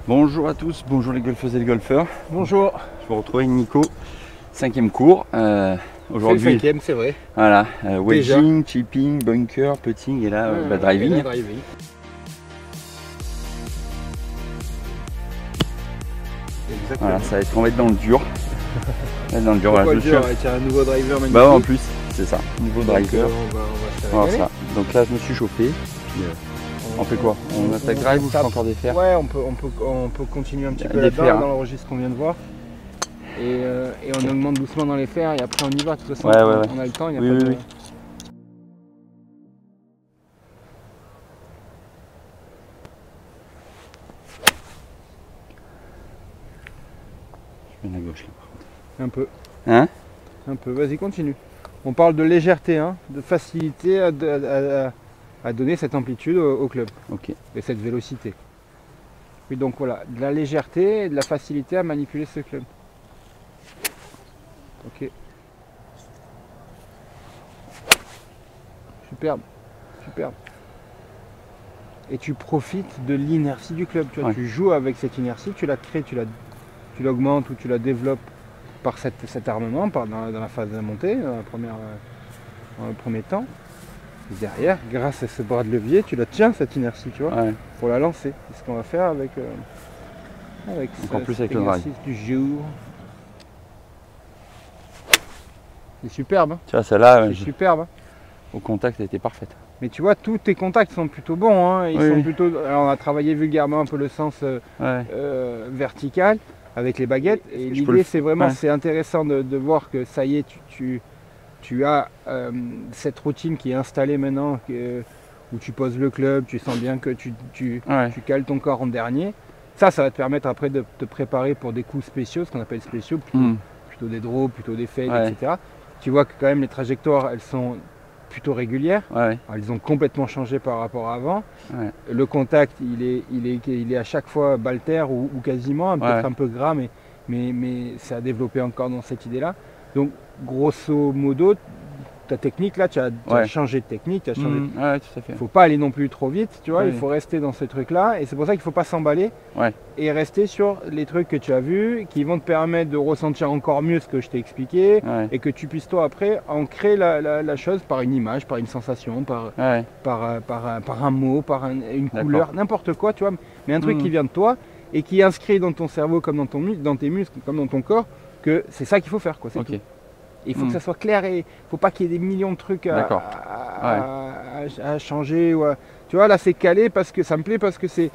Bonjour à tous, bonjour les golfeuses et les golfeurs. Bonjour. Je vous retrouve avec Nico, 5e cours. Aujourd'hui, c'est le 5e, c'est vrai. Voilà, wedging, chipping, bunker, putting et là driving. Et driving. Voilà, on va être dans le dur. Dans le dur, voilà, je suis... avec un nouveau driver magnifique. Bah en plus, c'est ça, nouveau driver. On va ça. Donc là je me suis chauffé. Puis, on fait quoi? On attaque drive ou je fais encore des fers? Ouais, on peut continuer un petit peu là-dedans, dans le registre qu'on vient de voir. Et on augmente doucement dans les fers et après on y va. De toute façon, on a le temps, il n'y a pas de... Je mets la gauche là par contre. Un peu. Hein? Un peu, vas-y continue. On parle de légèreté, hein, de facilité à donner cette amplitude au club. Ok. Et cette vélocité. Oui, donc voilà, de la légèreté et de la facilité à manipuler ce club. Ok. Superbe, superbe. Et tu profites de l'inertie du club. Tu vois, tu joues avec cette inertie, tu la crées, tu l'augmentes ou tu la développes par cet armement, dans la phase de montée, dans le premier temps. Et derrière, grâce à ce bras de levier, tu la tiens cette inertie, tu vois, pour la lancer. C'est ce qu'on va faire avec encore plus avec le drive du jour. C'est superbe. Hein. Tu vois, celle-là, c'est superbe. Hein. Au contact, elle était parfaite. Mais tu vois, tous tes contacts sont plutôt bons. Hein. Ils sont plutôt. Alors, on a travaillé vulgairement un peu le sens vertical avec les baguettes. Et l'idée, c'est vraiment, c'est intéressant de voir que ça y est, tu as cette routine qui est installée maintenant, où tu poses le club, tu sens bien que tu cales ton corps en dernier. Ça va te permettre après de te préparer pour des coups spéciaux, ce qu'on appelle spéciaux, plutôt des draws, plutôt des fades, etc. Tu vois que quand même les trajectoires, elles sont plutôt régulières. Alors, elles ont complètement changé par rapport à avant. Le contact, il est à chaque fois balle terre ou quasiment, peut-être un peu gras, mais ça a développé encore dans cette idée-là. Donc, grosso modo, ta technique, là, tu as changé de technique. Tu as changé tout à fait. Il ne faut pas aller non plus trop vite, tu vois, il faut rester dans ce truc-là. Et c'est pour ça qu'il ne faut pas s'emballer et rester sur les trucs que tu as vus, qui vont te permettre de ressentir encore mieux ce que je t'ai expliqué et que tu puisses, toi, après, ancrer la chose par une image, par une sensation, par un mot, par une couleur, n'importe quoi, tu vois, mais un truc qui vient de toi et qui est inscrit dans ton cerveau comme dans tes muscles, comme dans ton corps, que c'est ça qu'il faut faire, quoi, c'est tout. Il faut que ça soit clair et il ne faut pas qu'il y ait des millions de trucs à changer. Tu vois, là c'est calé parce que ça me plaît, parce que c'est...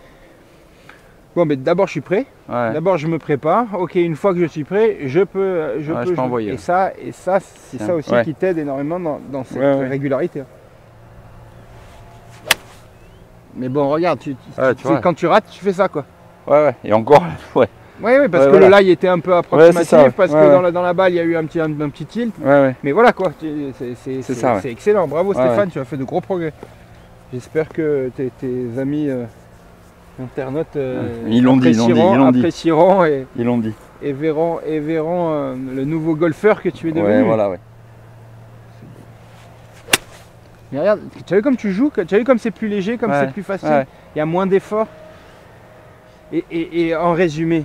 Bon, mais d'abord je suis prêt, d'abord je me prépare. Ok, une fois que je suis prêt, je peux envoyer. Et ça c'est ça aussi qui t'aide énormément dans cette régularité. Mais bon, regarde, quand tu rates, tu fais ça, quoi. Et encore, Oui, parce que le lie était un peu approximatif, parce que dans la balle il y a eu un petit tilt. Mais voilà quoi, c'est excellent. Bravo Stéphane, tu as fait de gros progrès. J'espère que tes amis internautes apprécieront et verront le nouveau golfeur que tu es devenu. Mais regarde, tu as vu comme tu joues, tu as vu comme c'est plus léger, comme c'est plus facile, il y a moins d'efforts. Et en résumé,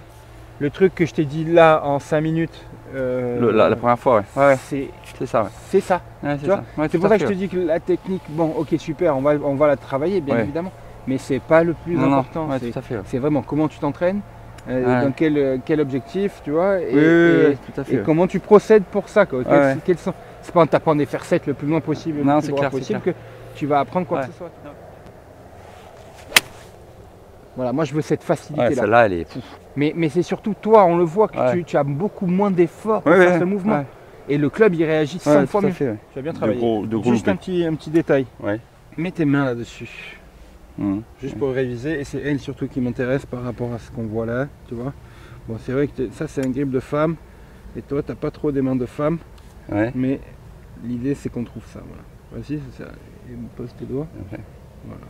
le truc que je t'ai dit là en 5 minutes, la première fois, c'est ça. C'est ça. C'est pour ça que je te dis que la technique, bon, ok, super, on va la travailler, bien évidemment, mais c'est pas le plus important. C'est vraiment comment tu t'entraînes, dans quel objectif, tu vois, et comment tu procèdes pour ça. C'est pas en tapant des fer 7 le plus loin possible, que tu vas apprendre quoi que ce soit. Voilà, moi je veux cette facilité-là. Celle-là, elle est... Mais c'est surtout toi, on le voit que tu as beaucoup moins d'efforts pour faire ce mouvement. Et le club, il réagit 100 fois mieux. Tu as bien travaillé. Juste un petit détail. Mets tes mains là-dessus. Juste pour réviser. Et c'est elle surtout qui m'intéresse par rapport à ce qu'on voit là. Tu vois. Bon, c'est vrai que ça, c'est un grip de femme. Et toi, tu n'as pas trop des mains de femme. Mais l'idée, c'est qu'on trouve ça. Voilà. Vas-y, pose tes doigts. Voilà.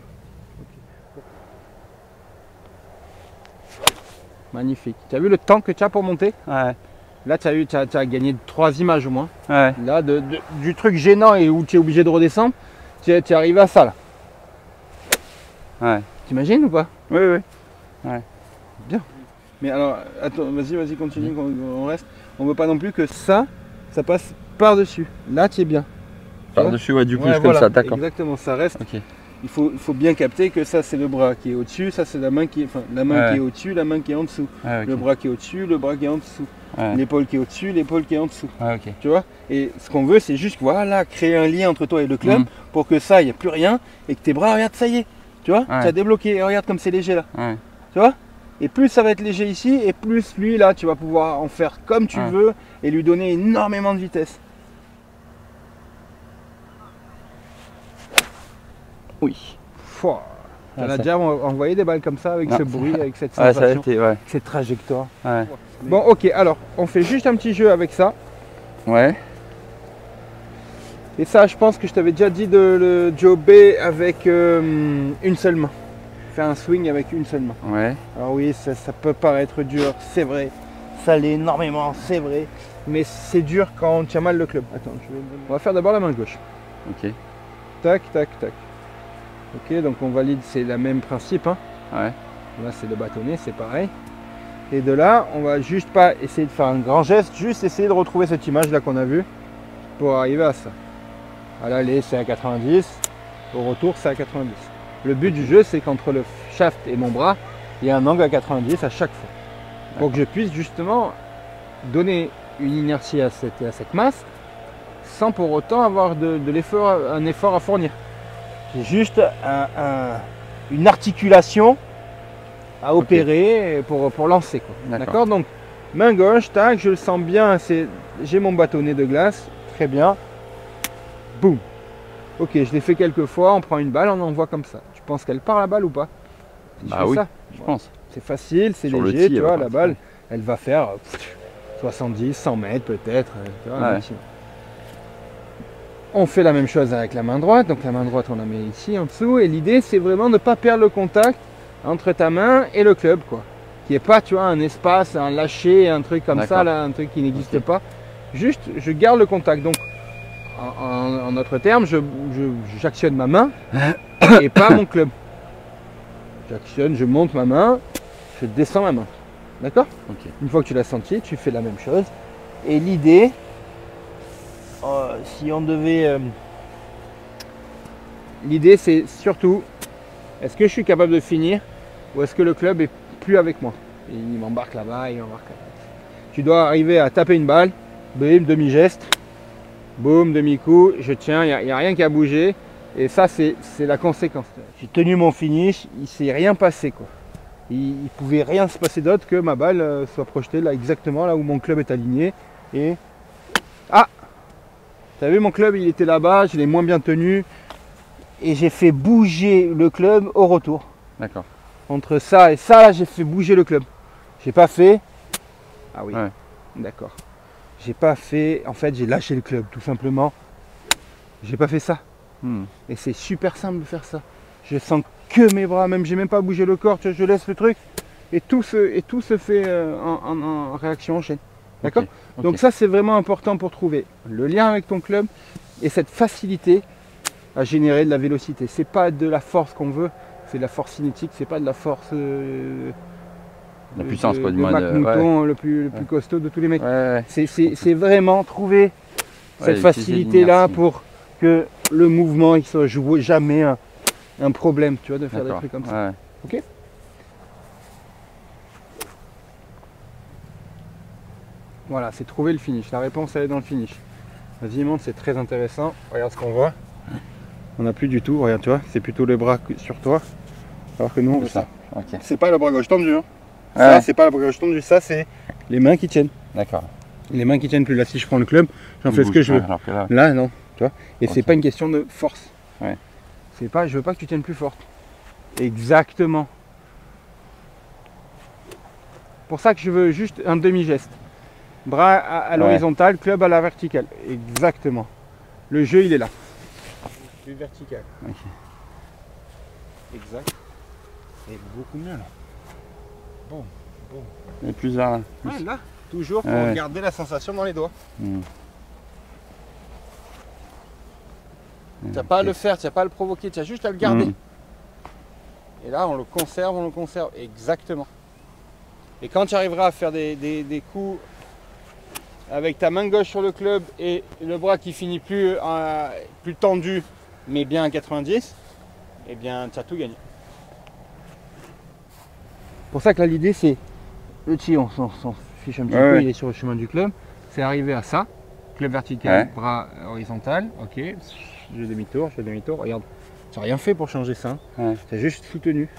Magnifique. Tu as vu le temps que tu as pour monter? Là, tu as gagné 3 images au moins. Là, du truc gênant et où tu es obligé de redescendre, tu es arrivé à ça là. T'imagines ou pas? Oui. Bien. Mais alors, attends, vas-y, continue, on reste. On veut pas non plus que ça passe par-dessus. Là, tu es bien. Par-dessus, ouais, du coup, voilà, comme ça, d'accord. Exactement, ça reste. Okay. Il faut bien capter que ça, c'est le bras qui est au-dessus, ça, c'est la main qui est, qui est au-dessus, la main qui est en dessous. Okay. Le bras qui est au-dessus, le bras qui est en dessous. L'épaule qui est au-dessus, l'épaule qui est en dessous. Okay. Tu vois? Et ce qu'on veut, c'est juste, voilà, créer un lien entre toi et le club pour que ça, il n'y a plus rien et que tes bras, regarde, ça y est. Tu vois? Tu as débloqué. Et regarde comme c'est léger là. Tu vois? Et plus ça va être léger ici, et plus lui là, tu vas pouvoir en faire comme tu veux et lui donner énormément de vitesse. Oui. On a déjà envoyé des balles comme ça avec ce bruit, avec cette sensation, cette trajectoire. Bon, ok, alors on fait juste un petit jeu avec ça. Ouais. Et ça, je pense que je t'avais déjà dit de le jobber avec une seule main. Faire un swing avec une seule main. Ouais. Alors oui, ça peut paraître dur, c'est vrai. Ça l'est énormément, c'est vrai. Mais c'est dur quand on tient mal le club. Attends, on va faire d'abord la main gauche. Ok. Tac, tac, tac. Ok, donc on valide, c'est le même principe. Hein. Ouais. Là, c'est le bâtonnet, c'est pareil. Et de là, on va juste pas essayer de faire un grand geste, juste essayer de retrouver cette image là qu'on a vue pour arriver à ça. À l'aller, c'est à 90. Au retour, c'est à 90. Le but du jeu, c'est qu'entre le shaft et mon bras, il y a un angle à 90 à chaque fois. Pour que je puisse justement donner une inertie à cette masse sans pour autant avoir un effort à fournir. C'est juste une articulation à opérer pour lancer. D'accord. Donc, main gauche, tac, je le sens bien, j'ai mon bâtonnet de glace, très bien. Boum. Ok, je l'ai fait quelques fois, on prend une balle, on envoie comme ça. Tu penses qu'elle part la balle ou pas? Bah oui, je pense. C'est facile, c'est léger, tu vois, la balle, elle va faire 70, 100 mètres peut-être. On fait la même chose avec la main droite, donc la main droite on la met ici en dessous, et l'idée c'est vraiment de ne pas perdre le contact entre ta main et le club, quoi. Qu'il n'y ait pas, tu vois, un espace, un lâcher, un truc comme ça, là, un truc qui n'existe pas. Juste, je garde le contact. Donc, en d'autres termes, j'actionne ma main et pas mon club. J'actionne, je monte ma main, je descends ma main. D'accord? Une fois que tu l'as senti, tu fais la même chose. Et l'idée, si on devait... l'idée, c'est surtout, est-ce que je suis capable de finir ou est-ce que le club est plus avec moi? Et il m'embarque là-bas, il m'embarque là-bas. Tu dois arriver à taper une balle, bim, demi-geste. Boum, demi-coup, je tiens, il n'y a rien qui a bougé. Et ça, c'est la conséquence. J'ai tenu mon finish, il ne s'est rien passé, quoi. Il ne pouvait rien se passer d'autre que ma balle soit projetée là, exactement là où mon club est aligné. Et... Ah! Tu as vu, mon club, il était là-bas, je l'ai moins bien tenu. Et j'ai fait bouger le club au retour. D'accord. Entre ça et ça, j'ai fait bouger le club. J'ai pas fait... Ah oui, d'accord. J'ai pas fait, en fait j'ai lâché le club tout simplement. J'ai pas fait ça. Et c'est super simple de faire ça. Je sens que mes bras, même j'ai même pas bougé le corps, tu vois, je laisse le truc et tout se fait en réaction en chaîne. D'accord. Donc ça c'est vraiment important pour trouver le lien avec ton club et cette facilité à générer de la vélocité. C'est pas de la force qu'on veut, c'est de la force cinétique, c'est pas de la force la puissance, quoi, du Mac mode Mouton, le plus costaud de tous les mecs. C'est vraiment trouver cette facilité là pour que le mouvement il soit jamais un problème, tu vois, de faire des trucs comme ça. Ok. Voilà, c'est trouver le finish. La réponse elle est dans le finish. Vas-y, monte, c'est très intéressant. Regarde ce qu'on voit. On n'a plus du tout, regarde, tu vois, c'est plutôt les bras sur toi. Alors que nous on veut ça. C'est pas le bras gauche tendu. Hein. Ça, c'est pas le bras gauche tendu, ça c'est les mains qui tiennent. D'accord. Les mains qui tiennent plus. Là, si je prends le club, j'en fais ce que je veux. Là, non, tu vois. Et c'est pas une question de force. C'est pas, je veux pas que tu tiennes plus forte. Exactement. Pour ça que je veux juste un demi-geste. Bras à l'horizontale, club à la verticale. Exactement. Le jeu, il est là. Plus vertical. Exact. Et beaucoup mieux là. Bon. Et plus là. Là, toujours pour garder la sensation dans les doigts. Tu n'as pas à le faire, tu n'as pas à le provoquer, tu as juste à le garder. Et là, on le conserve, Exactement. Et quand tu arriveras à faire des coups avec ta main gauche sur le club et le bras qui finit plus tendu, mais bien à 90, eh bien tu as tout gagné. Pour ça que là l'idée c'est, le chi on s'en fiche un petit peu, il est sur le chemin du club, c'est arriver à ça, club vertical, bras horizontal, ok, je demi-tour, regarde, tu n'as rien fait pour changer ça, tu as juste soutenu.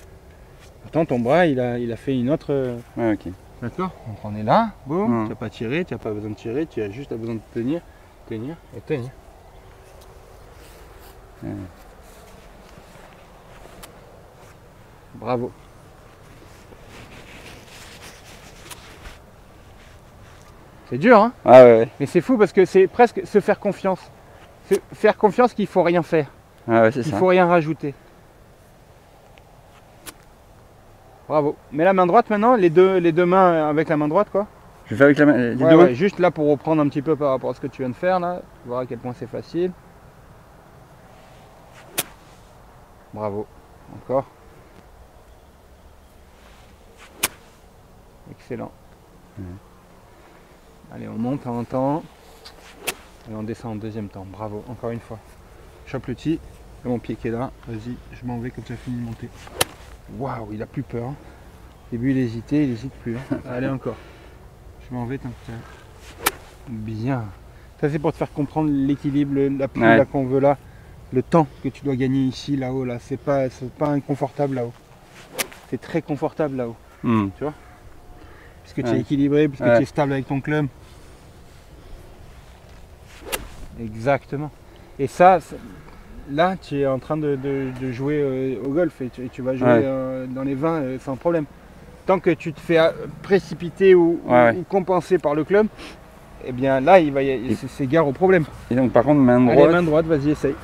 Pourtant ton bras il a fait une autre... ok. D'accord. Donc on est là, boum, tu n'as pas tiré, tu n'as pas besoin de tirer, tu as juste besoin de tenir et tenir. Bravo. C'est dur, hein? Mais c'est fou parce que c'est presque se faire confiance. Faire confiance qu'il ne faut rien faire. C'est ça. Il ne faut rien rajouter. Bravo. Mets la main droite maintenant, les deux mains avec la main droite, quoi. Je fais avec la main, les deux mains. Juste là pour reprendre un petit peu par rapport à ce que tu viens de faire là, voir à quel point c'est facile. Bravo. Encore. Excellent. Allez, on monte en un temps et on descend en deuxième temps. Bravo, encore une fois. Chope le tee et mon pied qui est là. Vas-y, je m'en vais quand tu as fini de monter. Waouh, il a plus peur. Au début, il hésitait, il n'hésite plus. Allez, encore. Je m'en vais tant que tu as. Bien. Ça, c'est pour te faire comprendre l'équilibre, la pluie là qu'on veut là. Le temps que tu dois gagner ici, là-haut. Là. C'est pas inconfortable là-haut. C'est très confortable là-haut. Tu vois? Puisque tu es équilibré, puisque tu es stable avec ton club. Exactement. Et ça, là, tu es en train de jouer au golf et tu vas jouer dans les 20 sans problème. Tant que tu te fais précipiter ou compenser par le club, eh bien là, c'est gare au problème. Et donc par contre, main droite. Allez, main droite, vas-y, essaye.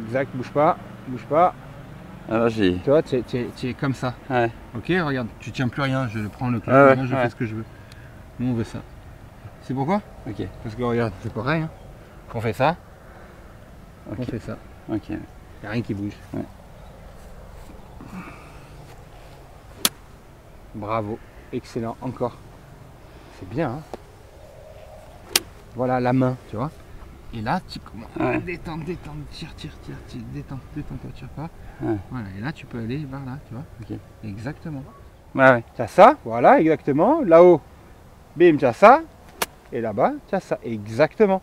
Exact, bouge pas, bouge pas. Alors j'ai... Tu vois, tu es comme ça. Ok, regarde, tu tiens plus rien, je prends le club, moi je fais ce que je veux. Nous on veut ça. C'est pourquoi? Ok. Parce que regarde, c'est pareil. Hein. On fait ça. On fait ça. Ok. Il n'y a rien qui bouge. Bravo, excellent, encore. C'est bien. Hein. Voilà la main, tu vois. Et là, tu commences. Détends, tire, détends-toi, tire pas. Voilà, et là tu peux aller vers là, tu vois. Ok. Exactement. Tu as ça, voilà, exactement. Là-haut, bim, tu as ça. Et là-bas, tu as ça, exactement.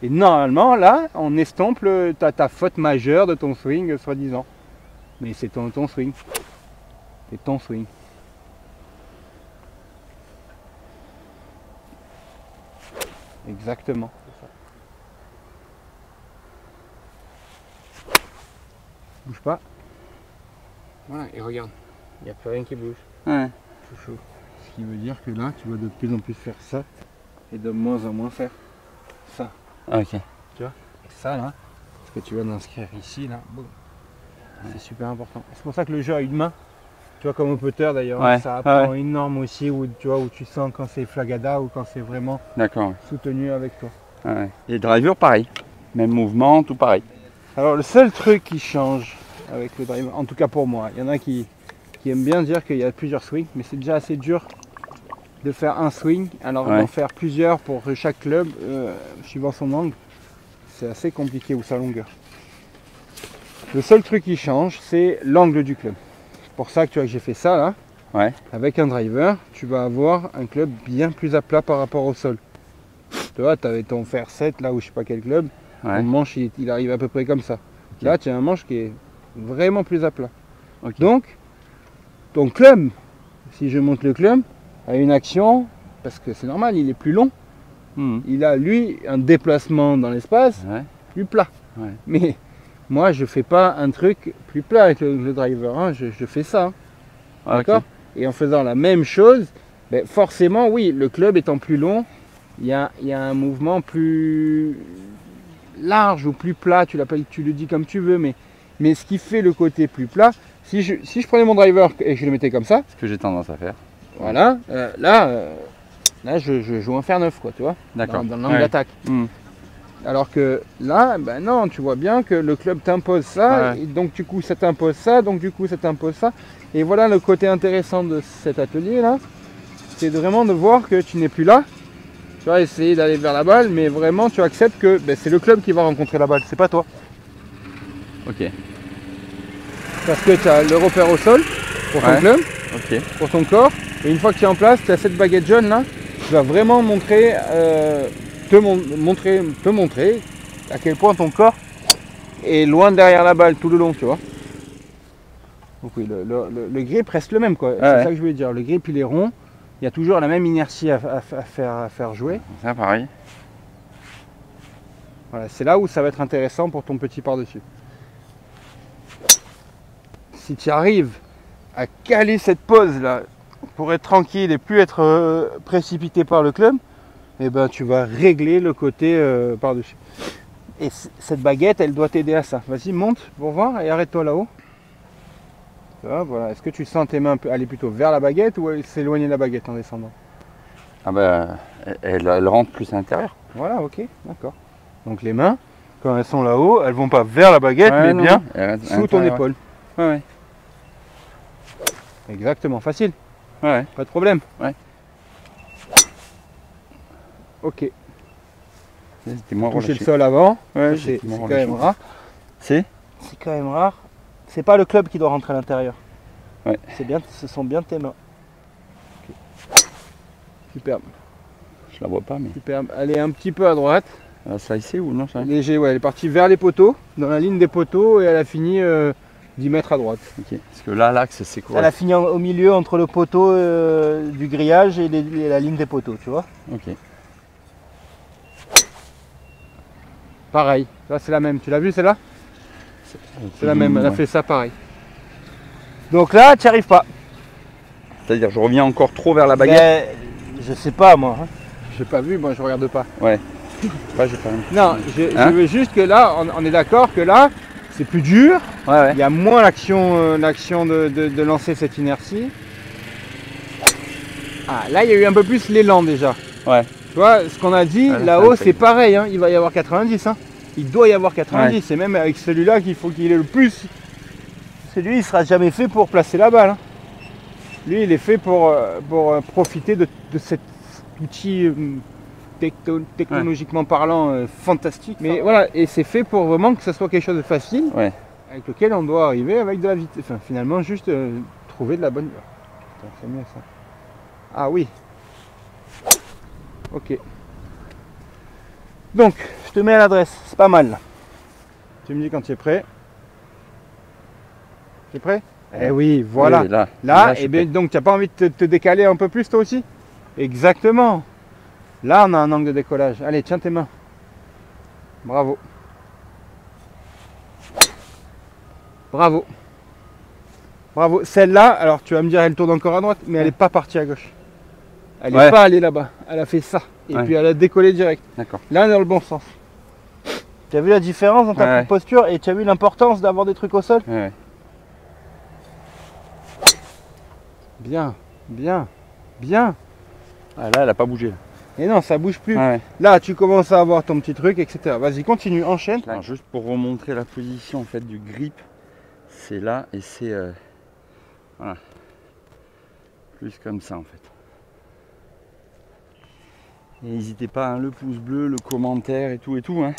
Et normalement, là, on estompe ta faute majeure de ton swing, soi-disant. Mais c'est ton swing. C'est ton swing. Exactement. Bouge pas. Voilà, et regarde, il n'y a plus rien qui bouge. Chouchou. Ce qui veut dire que là, tu vas de plus en plus faire ça et de moins en moins faire ça. Ok. Tu vois? Et ça là, ce que tu vas d'inscrire ici là, boum. C'est super important. C'est pour ça que le jeu à une main, tu vois, comme au putter d'ailleurs, ça apprend énorme aussi, où tu vois, où tu sens quand c'est flagada ou quand c'est vraiment soutenu avec toi. Et driver pareil, même mouvement, tout pareil. Alors le seul truc qui change avec le driver, en tout cas pour moi, il y en a qui aiment bien dire qu'il y a plusieurs swings, mais c'est déjà assez dur de faire un swing, alors d'en faire plusieurs pour chaque club, suivant son angle, c'est assez compliqué ou sa longueur. Le seul truc qui change, c'est l'angle du club. C'est pour ça que tu vois que j'ai fait ça là. Avec un driver, tu vas avoir un club bien plus à plat par rapport au sol. Tu vois, tu avais ton fer 7 là où je sais pas quel club, ton manche il arrive à peu près comme ça. Là, tu as un manche qui est vraiment plus à plat. Donc, ton club, si je monte le club, a une action, parce que c'est normal, il est plus long. Il a lui un déplacement dans l'espace plus plat. Mais moi, je fais pas un truc plus plat avec le driver, hein. Je fais ça. D'accord. Et en faisant la même chose, ben forcément, oui, le club étant plus long, il y a un mouvement plus large ou plus plat, tu le dis comme tu veux, mais ce qui fait le côté plus plat, si je prenais mon driver et que je le mettais comme ça, ce que j'ai tendance à faire. Voilà, là je joue un fer 9, quoi, tu vois, dans l'angle d'attaque. Alors que là, ben non, tu vois bien que le club t'impose ça, et donc du coup ça t'impose ça, donc du coup ça t'impose ça. Et voilà le côté intéressant de cet atelier là, c'est vraiment de voir que tu n'es plus là. Tu vas essayer d'aller vers la balle, mais vraiment tu acceptes que ben, c'est le club qui va rencontrer la balle, c'est pas toi. Ok. Parce que tu as le repère au sol pour ton club, pour ton corps, et une fois que tu es en place, tu as cette baguette jaune là, tu vas vraiment montrer, te montrer à quel point ton corps est loin derrière la balle tout le long, tu vois. Donc oui, le grip reste le même quoi, c'est ça que je voulais dire, le grip il est rond, il y a toujours la même inertie à faire jouer. Ça pareil. Voilà, c'est là où ça va être intéressant pour ton petit par-dessus. Si tu arrives à caler cette pause là pour être tranquille et plus être précipité par le club, et ben tu vas régler le côté par-dessus. Et cette baguette, elle doit t'aider à ça. Vas-y, monte pour voir et arrête-toi là-haut. Voilà. Est-ce que tu sens tes mains aller plutôt vers la baguette ou s'éloigner de la baguette en descendant? Ah ben, elle rentre plus à l'intérieur. Voilà, ok, d'accord. Donc les mains, quand elles sont là-haut, elles vont pas vers la baguette, mais bien sous ton épaule. Ouais. Exactement, facile. Ouais. Pas de problème. Ouais. Ok. C'était moins toucher le sol avant. Ouais, c'est quand même rare. C'est quand même rare. C'est pas le club qui doit rentrer à l'intérieur. Ouais. Ce sont bien tes mains. Okay. Superbe. Je la vois pas mais. Superbe. Elle est un petit peu à droite. Ça ici ou non ça? Léger, ouais, elle est partie vers les poteaux, dans la ligne des poteaux, et elle a fini 10 mètres à droite. Ok. Parce que là, l'axe c'est quoi? Elle a fini au milieu entre le poteau du grillage et la ligne des poteaux, tu vois. Ok. Pareil, là c'est la même. Tu l'as vu celle-là? C'est la même, elle a fait ça pareil. Donc là, tu n'y arrives pas. C'est-à-dire je reviens encore trop vers la baguette? Je sais pas moi. Hein. J'ai pas vu, moi je regarde pas. Ouais. Bah, j'ai pas non, je veux juste que là, on est d'accord que là, c'est plus dur. Il y a moins l'action de lancer cette inertie. Ah, là, il y a eu un peu plus l'élan déjà. Ouais. Tu vois, ce qu'on a dit, là-haut, c'est pareil. Hein, il va y avoir 90. Hein. Il doit y avoir 90. C'est même avec celui-là qu'il faut qu'il ait le plus. Celui, il sera jamais fait pour placer la balle. Hein. Lui, il est fait pour profiter de cet outil technologiquement parlant fantastique. Mais voilà, et c'est fait pour vraiment que ce soit quelque chose de facile, avec lequel on doit arriver avec de la vitesse. Enfin, finalement, juste trouver de la bonne. C'est mieux ça. Ah oui. Ok. Donc, je te mets à l'adresse. C'est pas mal. Tu me dis quand tu es prêt. Tu es prêt? Eh oui, voilà. Oui, là et bien donc tu n'as pas envie de te décaler un peu plus toi aussi? Exactement. Là on a un angle de décollage. Allez, tiens tes mains. Bravo. Bravo. Bravo. Celle-là, alors tu vas me dire elle tourne encore à droite, mais elle n'est pas partie à gauche. Elle n'est pas allée là-bas. Elle a fait ça. Et puis elle a décollé direct. D'accord. Là on est dans le bon sens. Tu as vu la différence dans ta posture et tu as vu l'importance d'avoir des trucs au sol? Bien, bien, bien. Ah là, elle n'a pas bougé. Et non, ça bouge plus. Là, tu commences à avoir ton petit truc, etc. Vas-y, continue, enchaîne. Alors, juste pour remontrer la position en fait du grip, c'est là et c'est voilà, plus comme ça en fait. Et n'hésitez pas, hein, le pouce bleu, le commentaire et tout hein.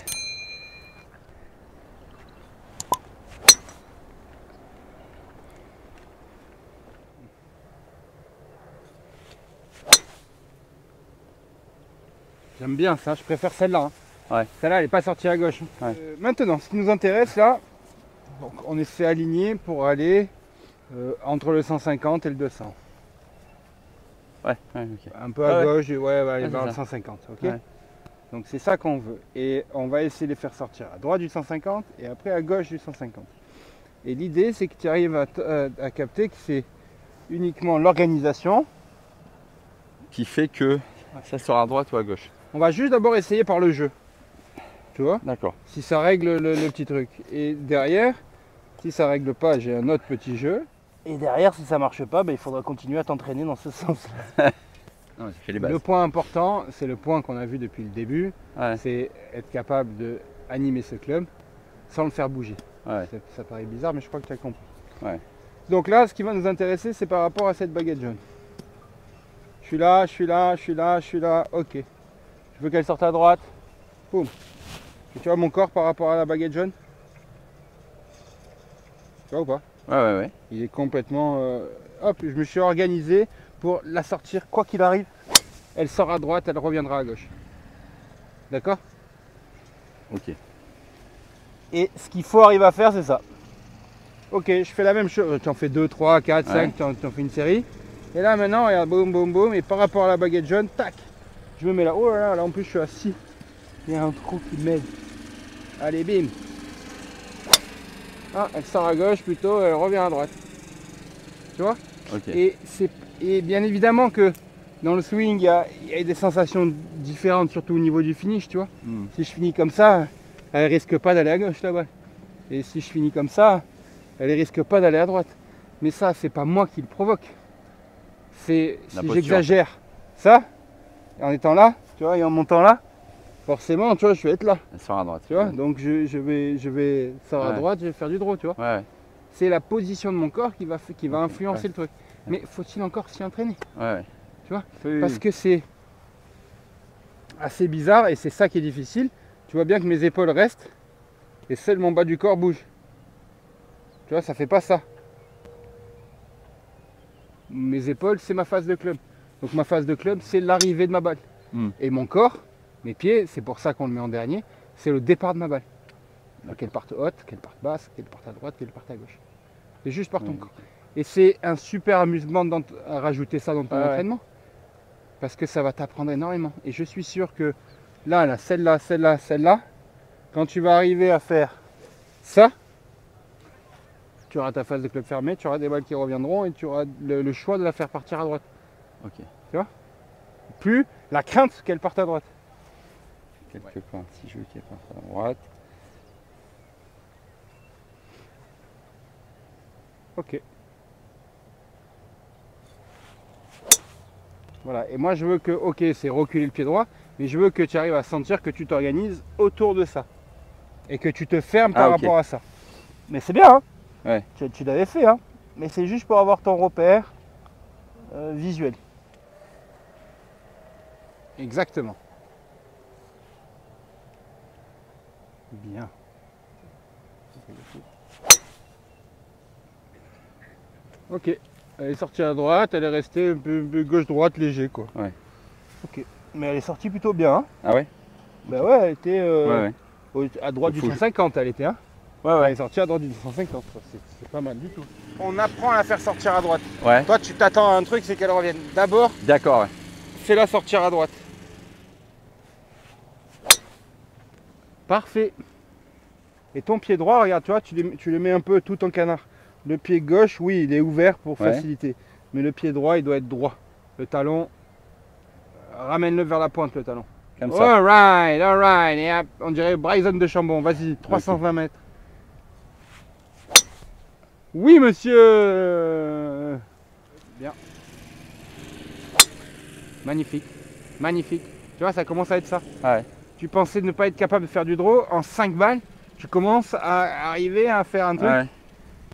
J'aime bien ça, je préfère celle-là. Hein. Celle-là, elle n'est pas sortie à gauche. Maintenant, ce qui nous intéresse là, donc, on s'est aligné pour aller entre le 150 et le 200. Un peu à gauche, aller vers le 150. Donc c'est ça qu'on veut. Et on va essayer de les faire sortir à droite du 150 et après à gauche du 150. Et l'idée, c'est que tu arrives à capter que c'est uniquement l'organisation qui fait que ça sera à droite ou à gauche. On va juste d'abord essayer par le jeu. Tu vois? D'accord. Si ça règle le petit truc. Et derrière, si ça règle pas, j'ai un autre petit jeu. Et derrière, si ça marche pas, il faudra continuer à t'entraîner dans ce sens-là. Non, ça fait les bases. Le point important, c'est le point qu'on a vu depuis le début, ouais. c'est être capable d'animer ce club sans le faire bouger. Ouais. Ça paraît bizarre, mais je crois que tu as compris. Ouais. Donc là, ce qui va nous intéresser, c'est par rapport à cette baguette jaune. Je suis là, je suis là, je suis là, je suis là, ok. Je veux qu'elle sorte à droite. Boum. Et tu vois mon corps par rapport à la baguette jaune? Tu vois ou pas? Ouais. Il est complètement... hop, je me suis organisé pour la sortir, quoi qu'il arrive. Elle sort à droite, elle reviendra à gauche. D'accord? Ok. Et ce qu'il faut arriver à faire, c'est ça. Ok, je fais la même chose. Tu en fais 2, 3, 4, 5, tu en fais une série. Et là maintenant, regarde, boum, boum, boum. Et par rapport à la baguette jaune, tac. Je me mets là. Oh là là, là en plus je suis assis. Il y a un trou qui m'aide. Allez, bim. Ah, elle sort à gauche plutôt, elle revient à droite. Tu vois? Okay. Et bien évidemment que dans le swing, il y a des sensations différentes, surtout au niveau du finish, tu vois. Si je finis comme ça, elle risque pas d'aller à gauche là-bas. Et si je finis comme ça, elle risque pas d'aller à droite. Mais ça, c'est pas moi qui le provoque. C'est si j'exagère ça, en étant là, tu vois, et en montant là, forcément, tu vois, je vais être là. Elle sort à droite. Tu vois, donc je vais sort à droite, je vais faire du draw, tu vois. Ouais. C'est la position de mon corps qui va influencer le truc. Mais faut-il encore s'y entraîner? Ouais. Tu vois, parce que c'est assez bizarre et c'est ça qui est difficile. Tu vois bien que mes épaules restent et seul mon bas du corps bouge. Tu vois, ça fait pas ça. Mes épaules, c'est ma phase de club. Donc ma phase de club, c'est l'arrivée de ma balle. Et mon corps, mes pieds, c'est pour ça qu'on le met en dernier, c'est le départ de ma balle. Qu'elle parte haute, qu'elle parte basse, qu'elle parte à droite, qu'elle parte à gauche. C'est juste par ton corps. Et c'est un super amusement de rajouter ça dans ton entraînement. Parce que ça va t'apprendre énormément. Et je suis sûr que là, celle-là, celle-là, celle-là, quand tu vas arriver à faire ça, tu auras ta phase de club fermée, tu auras des balles qui reviendront et tu auras le choix de la faire partir à droite. Ok. Tu vois? Plus la crainte qu'elle parte à droite. Quelque part, si je veux qu'elle parte à droite. Ok. Voilà, et moi je veux que, ok, c'est reculer le pied droit, mais je veux que tu arrives à sentir que tu t'organises autour de ça. Et que tu te fermes par rapport à ça. Mais c'est bien, hein? Ouais. Tu l'avais fait, hein? Mais c'est juste pour avoir ton repère visuel. Exactement. Bien. Ok. Elle est sortie à droite, elle est restée un peu gauche-droite léger quoi. Ouais. Ok. Mais elle est sortie plutôt bien. Hein. Ah ouais? Bah ouais, elle était à droite du 150, elle était. Hein. Ouais. Elle est sortie à droite du 150. C'est pas mal du tout. On apprend à la faire sortir à droite. Ouais. Toi, tu t'attends à un truc, c'est qu'elle revienne. D'abord, d'accord, ouais. Fais-la sortir à droite. Parfait. Et ton pied droit, regarde, tu vois, tu le mets un peu tout en canard. Le pied gauche, oui, il est ouvert pour faciliter. Mais le pied droit, il doit être droit. Le talon, ramène-le vers la pointe, le talon. Comme ça. Alright. Et hop, on dirait Bryson de Chambon. Vas-y, 320 mètres. Oui, monsieur. Bien. Magnifique. Magnifique. Tu vois, ça commence à être ça. Ouais. Tu pensais ne pas être capable de faire du draw en 5 balles. Tu commences à arriver à faire un truc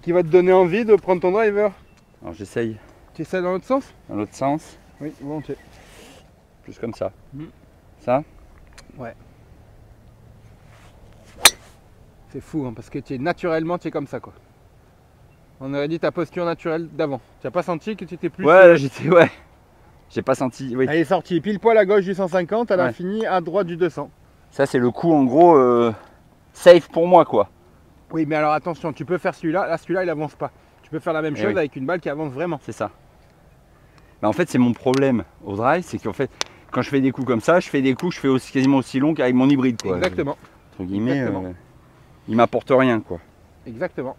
qui va te donner envie de prendre ton driver. Alors j'essaye. Tu essaies dans l'autre sens? Dans l'autre sens? Oui, volontiers. Plus comme ça. Ça? Ouais. C'est fou, hein, parce que naturellement, tu es comme ça, quoi. On aurait dit ta posture naturelle d'avant. Tu n'as pas senti que tu étais plus... Ouais, j'étais... Ouais. J'ai pas senti... Oui. Elle est sortie pile poil à gauche du 150, elle a fini à droite du 200. Ça, c'est le coup, en gros, safe pour moi, quoi. Oui, mais alors attention, tu peux faire celui-là. Là, celui-là, il avance pas. Tu peux faire la même chose avec une balle qui avance vraiment. C'est ça. Bah, en fait, c'est mon problème au drive, c'est qu'en fait, quand je fais des coups comme ça, je fais des coups, je fais aussi, quasiment aussi long qu'avec mon hybride, quoi. Exactement. Entre guillemets, il m'apporte rien, quoi. Exactement.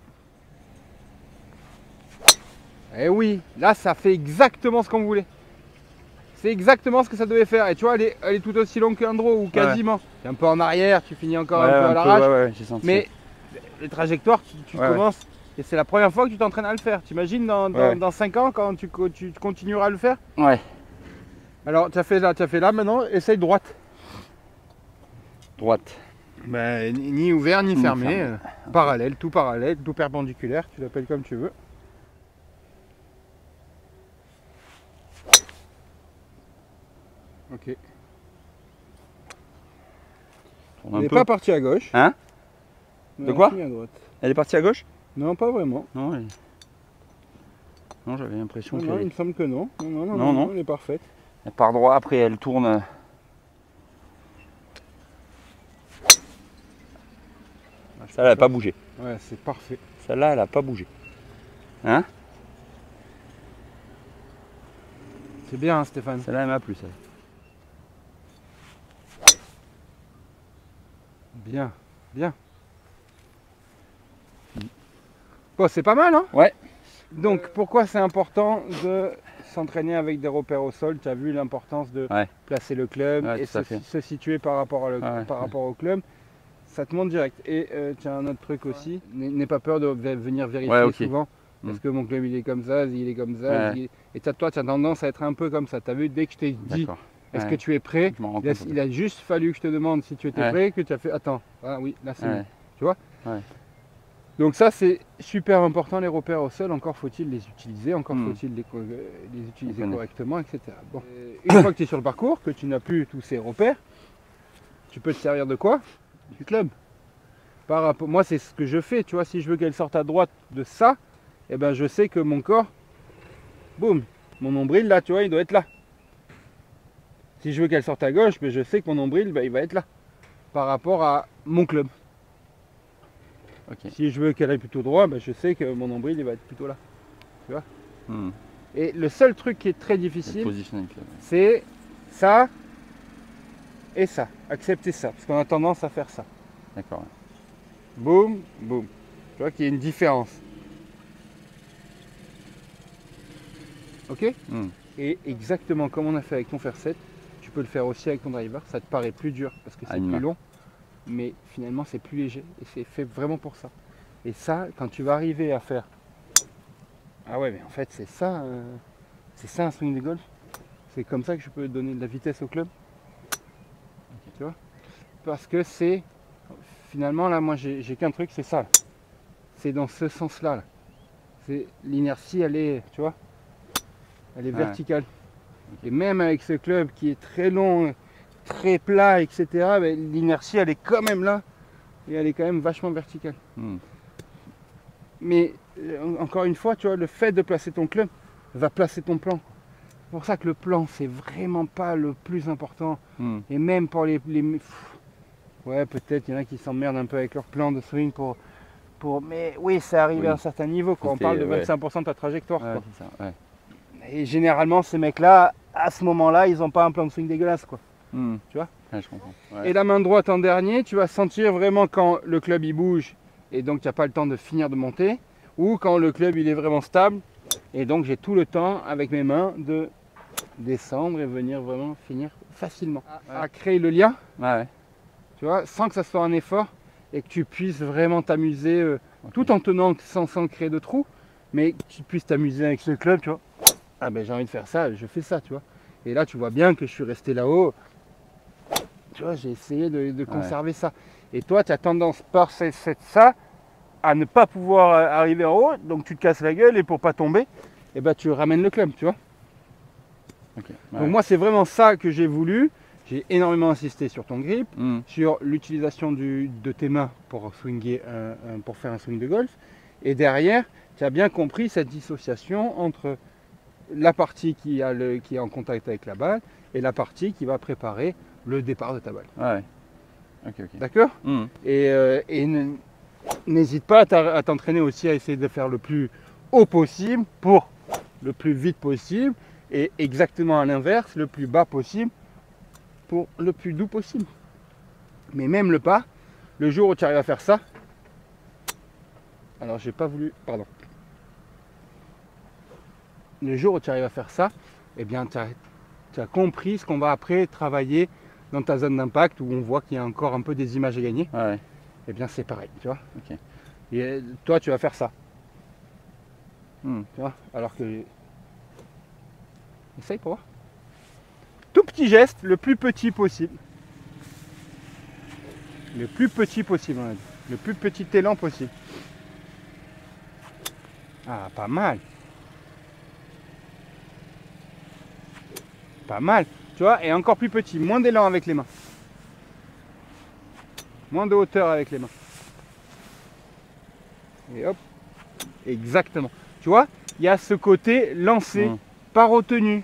Et oui, là, ça fait exactement ce qu'on voulait. C'est exactement ce que ça devait faire. Et tu vois, elle est tout aussi longue qu'un draw, ou quasiment. Tu es un peu en arrière, tu finis encore un peu à l'arrache. J'ai senti. Mais les trajectoires, tu commences, et c'est la première fois que tu t'entraînes à le faire. T'imagines dans 5 ans, quand tu continueras à le faire? Ouais. Alors, tu as fait là, maintenant, essaye droite. Droite. Ben, ni ouvert, ni fermé. Parallèle, tout perpendiculaire, tu l'appelles comme tu veux. Ok. Elle n'est pas partie à gauche. Hein? De quoi? À droite. Elle est partie à gauche? Non, pas vraiment. Non, non, j'avais l'impression que. Non, il me semble que non. Non, elle est parfaite. Elle part droit, après elle tourne. Celle-là, elle n'a pas bougé. Ouais, c'est parfait. Celle-là, elle n'a pas bougé. Hein? C'est bien, hein, Stéphane. Celle-là, elle m'a plu, celle. Bien, bien. Bon, c'est pas mal, hein? Ouais. Donc, pourquoi c'est important de s'entraîner avec des repères au sol? Tu as vu l'importance de placer le club et se situer par rapport au club. Ça te montre direct. Et tu as un autre truc aussi. N'aie pas peur de venir vérifier souvent. Parce que mon club, il est comme ça, il est comme ça. Et toi, tu as tendance à être un peu comme ça. Tu as vu, dès que je t'ai dit, est-ce que tu es prêt? Il a juste fallu que je te demande si tu étais prêt, que tu as fait, attends, ah oui, là c'est bon. Tu vois? Donc ça, c'est super important, les repères au sol. Encore faut-il les utiliser, encore faut-il les utiliser correctement, etc. Bon. Une fois que tu es sur le parcours, que tu n'as plus tous ces repères, tu peux te servir de quoi? Du club. Moi, c'est ce que je fais, tu vois. Si je veux qu'elle sorte à droite de ça, eh ben, je sais que mon corps, boum, mon nombril, là, tu vois, il doit être là. Si je veux qu'elle sorte à gauche, ben, je sais que mon nombril, ben, il va être là, par rapport à mon club. Si je veux qu'elle aille plutôt droit, ben, je sais que mon nombril, il va être plutôt là. Tu vois. Et le seul truc qui est très difficile, c'est ça et ça. Accepter ça, parce qu'on a tendance à faire ça. D'accord. Boum, boum. Tu vois qu'il y a une différence. Ok. Et exactement comme on a fait avec ton fer 7, tu peux le faire aussi avec ton driver. Ça te paraît plus dur parce que c'est plus long, mais finalement c'est plus léger et c'est fait vraiment pour ça. Et ça, quand tu vas arriver à faire, ah ouais, mais en fait c'est ça un swing de golf. C'est comme ça que je peux donner de la vitesse au club. Tu vois, parce que c'est finalement là, moi j'ai qu'un truc, c'est ça. C'est dans ce sens-là. Là. C'est l'inertie, elle est, tu vois, elle est verticale. Et même avec ce club qui est très long, très plat, etc., ben, l'inertie, elle est quand même là. Et elle est quand même vachement verticale. Mais encore une fois, tu vois, le fait de placer ton club va placer ton plan. C'est pour ça que le plan, c'est vraiment pas le plus important. Et même pour les ouais, peut-être il y en a qui s'emmerdent un peu avec leur plan de swing mais oui, c'est arrivé à un certain niveau. Quand on parle de 25% de ta trajectoire. Quoi. Ça, Et généralement, ces mecs-là, à ce moment-là, ils n'ont pas un plan de swing dégueulasse. Quoi. Tu vois je comprends. Et la main droite en dernier, tu vas sentir vraiment quand le club il bouge et donc tu n'as pas le temps de finir de monter, ou quand le club il est vraiment stable et donc j'ai tout le temps avec mes mains de descendre et venir vraiment finir facilement. À créer le lien, tu vois, sans que ça soit un effort et que tu puisses vraiment t'amuser tout en tenant sans créer de trous, mais que tu puisses t'amuser avec ce club, tu vois. Ah ben j'ai envie de faire ça, je fais ça, tu vois. Et là tu vois bien que je suis resté là-haut. Tu vois, j'ai essayé de conserver ça. Et toi, tu as tendance par ça à ne pas pouvoir arriver en haut, donc tu te casses la gueule et pour pas tomber, eh ben, tu ramènes le club, tu vois. Donc moi, c'est vraiment ça que j'ai voulu. J'ai énormément insisté sur ton grip, sur l'utilisation de tes mains pour swinger, pour faire un swing de golf. Et derrière, tu as bien compris cette dissociation entre la partie qui est en contact avec la balle et la partie qui va préparer le départ de ta balle. D'accord. Et n'hésite pas à t'entraîner aussi à essayer de faire le plus haut possible pour le plus vite possible et exactement à l'inverse, le plus bas possible pour le plus doux possible. Mais même le pas, le jour où tu arrives à faire ça, alors j'ai pas voulu, pardon. Le jour où tu arrives à faire ça, eh bien tu as compris ce qu'on va après travailler dans ta zone d'impact où on voit qu'il y a encore un peu des images à gagner. Eh bien c'est pareil, tu vois. Et toi tu vas faire ça. Tu vois, alors que... Essaye pour voir. tout petit geste, le plus petit possible. Le plus petit possible, on a dit. Le plus petit élan possible. Ah, pas mal. Pas mal. Tu vois, et encore plus petit, moins d'élan avec les mains. Moins de hauteur avec les mains. Et hop. Exactement. Tu vois, il y a ce côté lancé, pas retenu.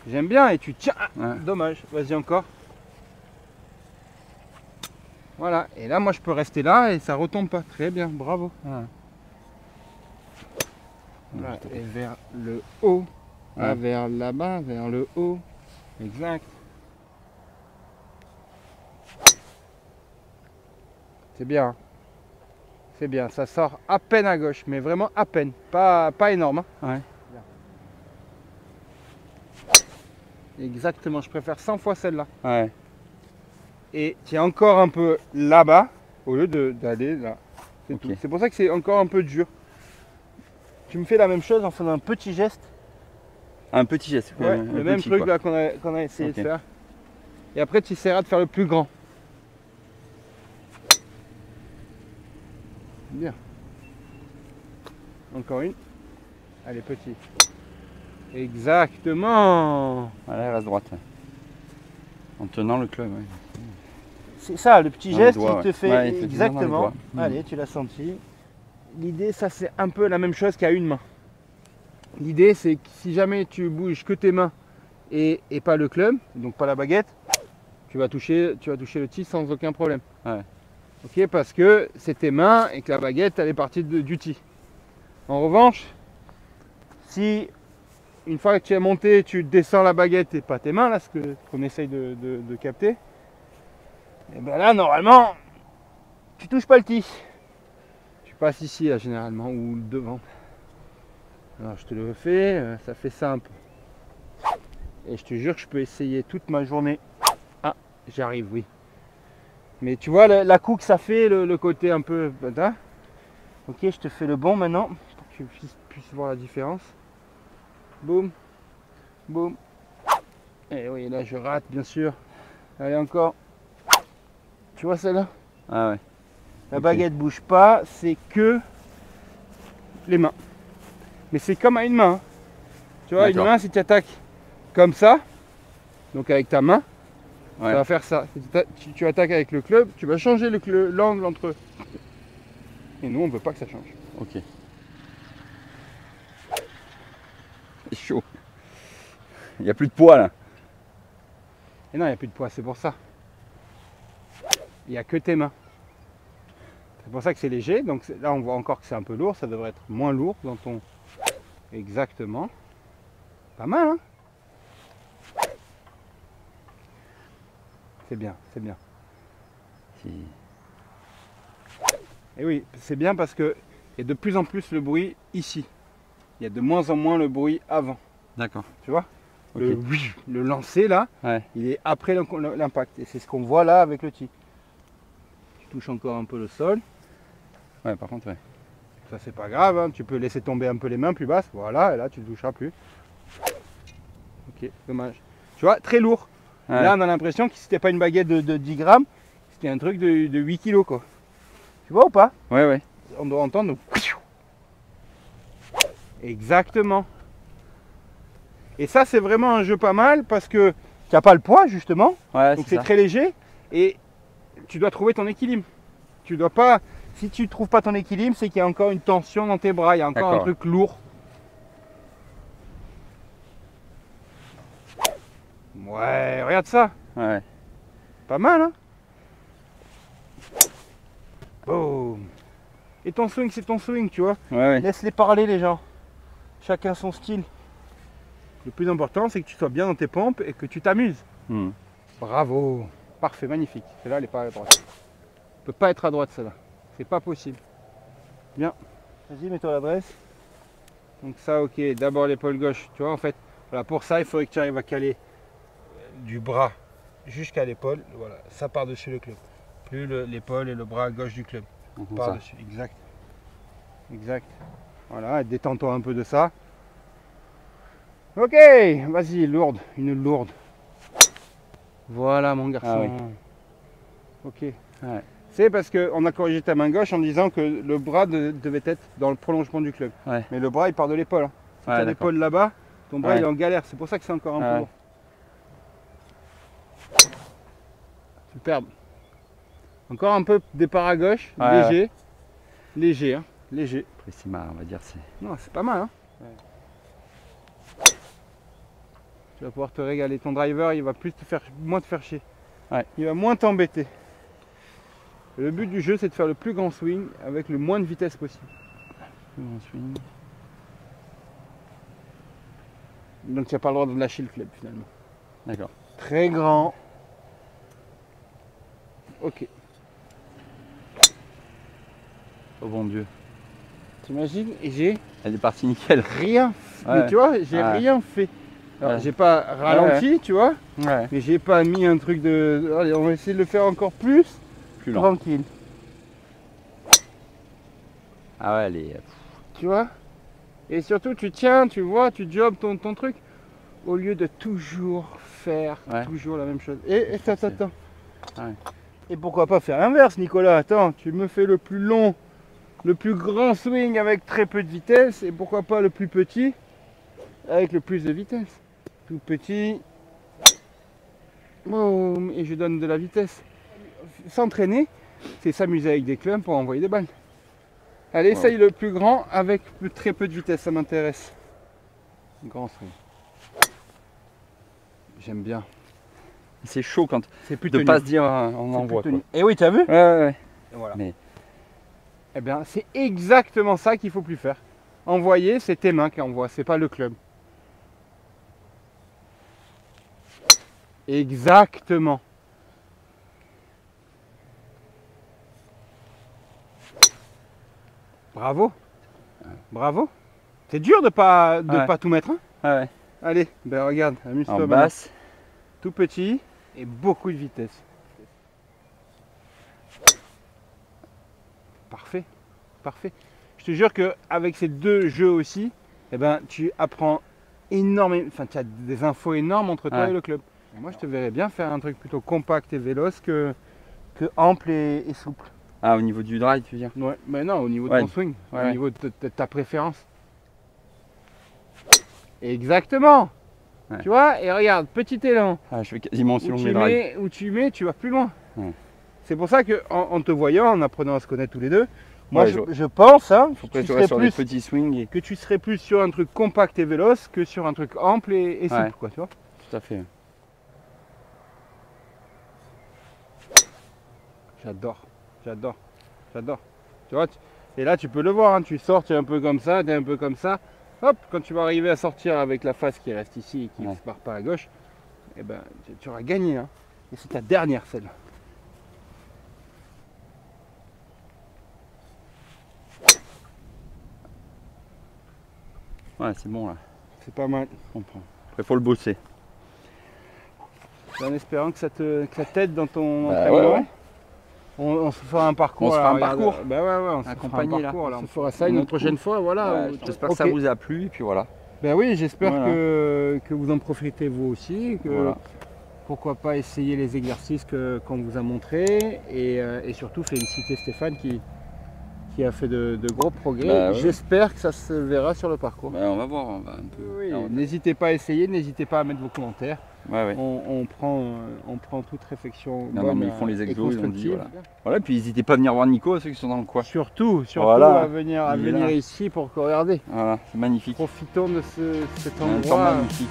J'aime bien et tu tiens. Ah, dommage. Vas-y encore. Voilà. Et là, moi, je peux rester là et ça retombe pas. Très bien. Bravo. Voilà. Et vers le haut. Là, vers là-bas, vers le haut. Exact. C'est bien. C'est bien. Ça sort à peine à gauche, mais vraiment à peine. Pas énorme. Hein. Exactement. Je préfère 100 fois celle-là. Et tu es encore un peu là-bas au lieu d'aller là. C'est pour ça que c'est encore un peu dur. Tu me fais la même chose en faisant un petit geste. Un petit geste. Le même truc là qu'on a essayé de faire. Et après tu essaieras de faire le plus grand. Bien. Encore une. Allez, petit. Exactement. Allez, reste droite. En tenant le club. C'est ça, le petit geste, doigt, il te fait exactement. Allez, tu l'as senti. L'idée, ça c'est un peu la même chose qu'à une main. L'idée, c'est que si jamais tu bouges que tes mains et pas le club, donc pas la baguette, tu vas toucher le tee sans aucun problème. Ok, parce que c'est tes mains et que la baguette, elle est partie du tee. En revanche, si une fois que tu es monté, tu descends la baguette et pas tes mains, là, ce qu'on essaye de capter, et bien là, normalement, tu touches pas le tee. Tu passes ici, là, généralement, ou devant. Alors, je te le refais, ça fait simple. Et je te jure que je peux essayer toute ma journée. Ah, j'arrive, oui. Mais tu vois, la coup que ça fait, le côté un peu... Ok, je te fais le bon maintenant, pour que tu puisses voir la différence. Boum, boum. Et oui, là, je rate, bien sûr. Allez, encore. Tu vois celle-là? La baguette bouge pas, c'est que les mains. Mais c'est comme à une main. Tu vois, une main, si tu attaques comme ça, donc avec ta main, ça va faire ça. Si tu attaques avec le club, tu vas changer l'angle entre eux. Et nous, on ne veut pas que ça change. Ok. C'est chaud. Il n'y a plus de poids là. Et non, il n'y a plus de poids, c'est pour ça. Il n'y a que tes mains. C'est pour ça que c'est léger. Donc là, on voit encore que c'est un peu lourd. Ça devrait être moins lourd dans ton... Exactement. Pas mal, hein? C'est bien, c'est bien. Et oui, c'est bien parce que il y a de plus en plus le bruit ici. Il y a de moins en moins le bruit avant. D'accord. Tu vois? Le lancer là, il est après l'impact. Et c'est ce qu'on voit là avec le tee. Tu touches encore un peu le sol. Ouais, par contre, ça c'est pas grave, hein. Tu peux laisser tomber un peu les mains plus basses. Voilà, et là tu ne toucheras plus. Ok, dommage. Tu vois, très lourd. Là on a l'impression que si c'était pas une baguette de 10 grammes, c'était un truc de 8 kilos quoi. Tu vois ou pas? Ouais. On doit entendre. Exactement. Et ça c'est vraiment un jeu pas mal parce que tu n'as pas le poids justement. Donc c'est très léger et tu dois trouver ton équilibre. Tu dois pas. Si tu ne trouves pas ton équilibre, c'est qu'il y a encore une tension dans tes bras, il y a encore un truc lourd. Ouais, regarde ça. Pas mal, hein? Boum. Et ton swing, c'est ton swing, tu vois. Laisse-les parler, les gens. Chacun son style. Le plus important, c'est que tu sois bien dans tes pompes et que tu t'amuses. Bravo. Parfait, magnifique. Celle-là, elle n'est pas à droite. Elle ne peut pas être à droite, celle-là. C'est pas possible. Bien. Vas-y, mets-toi à l'adresse. Donc ça, ok. D'abord l'épaule gauche. Tu vois, en fait, voilà, pour ça, il faudrait que tu arrives à caler du bras jusqu'à l'épaule. Voilà, ça par-dessus le club. Plus l'épaule et le bras gauche du club. Par-dessus. Exact. Exact. Voilà, détends-toi un peu de ça. Ok, vas-y, lourde, une lourde. Voilà mon garçon. Ah, oui. Ok. Ouais. C'est parce qu'on a corrigé ta main gauche en disant que le bras devait être dans le prolongement du club. Ouais. Mais le bras il part de l'épaule. Hein. Si tu as l'épaule là-bas, ton bras il est en galère. C'est pour ça que c'est encore un peu lourd. Superbe. Encore un peu départ à gauche, léger. Léger, hein. Léger. Après c'est marrant, on va dire. Non, c'est pas mal. Hein. Tu vas pouvoir te régaler. Ton driver il va moins te faire chier. Il va moins t'embêter. Le but du jeu c'est de faire le plus grand swing avec le moins de vitesse possible. Plus grand swing. Donc tu n'as pas le droit de lâcher le club finalement. D'accord. Très grand. Ok. Oh bon Dieu. T'imagines? Et elle est partie nickel. Rien. Mais tu vois, j'ai rien fait. Alors j'ai pas ralenti, tu vois. Mais j'ai pas mis un truc de. Allez, on va essayer de le faire encore plus lent. Tranquille. Ah ouais, elle est. Tu vois. Et surtout, tu tiens, tu vois, tu jobs ton truc au lieu de toujours faire toujours la même chose. Et attends. Et pourquoi pas faire l'inverse, Nicolas? Attends, tu me fais le plus long, le plus grand swing avec très peu de vitesse, et pourquoi pas le plus petit avec le plus de vitesse. Tout petit, boum, et je donne de la vitesse. S'entraîner, c'est s'amuser avec des clubs pour envoyer des balles. Allez, essaye le plus grand avec très peu de vitesse, ça m'intéresse. Grand swing. J'aime bien. C'est chaud quand c'est plus de ne pas se dire on envoie. Et oui, tu as vu? Ouais. Et voilà. Mais... Eh bien, c'est exactement ça qu'il ne faut plus faire. Envoyer, c'est tes mains qui envoient, c'est pas le club. Exactement. Bravo. Bravo. C'est dur de pas tout mettre. Hein. Allez, ben regarde, amuse-toi. En basse. Tout petit et beaucoup de vitesse. Parfait. Parfait. Je te jure qu'avec ces deux jeux aussi, eh ben, tu apprends énormément. Enfin, tu as des infos énormes entre toi et le club. Et moi, je te verrais bien faire un truc plutôt compact et véloce que ample et souple. Ah, au niveau du drive, tu veux dire? Ouais, mais non, au niveau de ton swing, au niveau de ta préférence. Exactement. Tu vois, et regarde, petit élan. Ah, je fais quasiment aussi long mes drives. Où tu mets, tu vas plus loin. C'est pour ça qu'en te voyant, en apprenant à se connaître tous les deux, moi je pense que tu serais sur des petits swings. Que tu serais plus sur un truc compact et véloce que sur un truc ample et souple, quoi, tu vois. Tout à fait. J'adore. Tu vois, et là tu peux le voir, hein, tu sors, tu es un peu comme ça, tu es un peu comme ça. Hop, quand tu vas arriver à sortir avec la face qui reste ici et qui ne se part pas à gauche, eh ben, tu auras gagné. Hein. Et c'est ta dernière celle. Ouais, c'est bon là. C'est pas mal. Je comprends. Après, faut le bosser. En espérant que ça t'aide dans ton entraînement. On se fera un parcours. On se fera un parcours. Bah ouais, on se fera un parcours. On se fera ça une prochaine fois. Voilà. J'espère que ça vous a plu. Et puis voilà. Ben oui, j'espère que vous en profitez vous aussi. Pourquoi pas essayer les exercices qu'on vous a montrés. Et surtout féliciter Stéphane qui a fait de gros progrès. J'espère que ça se verra sur le parcours. On va voir. On va un peu... N'hésitez pas à essayer, n'hésitez pas à mettre vos commentaires. On prend toute réflexion. Ils font les exos, ils ont dit. Voilà, puis n'hésitez pas à venir voir Nico, ceux qui sont dans le coin. Surtout à venir ici pour regarder. Voilà, c'est magnifique. Profitons de cet endroit. Magnifique.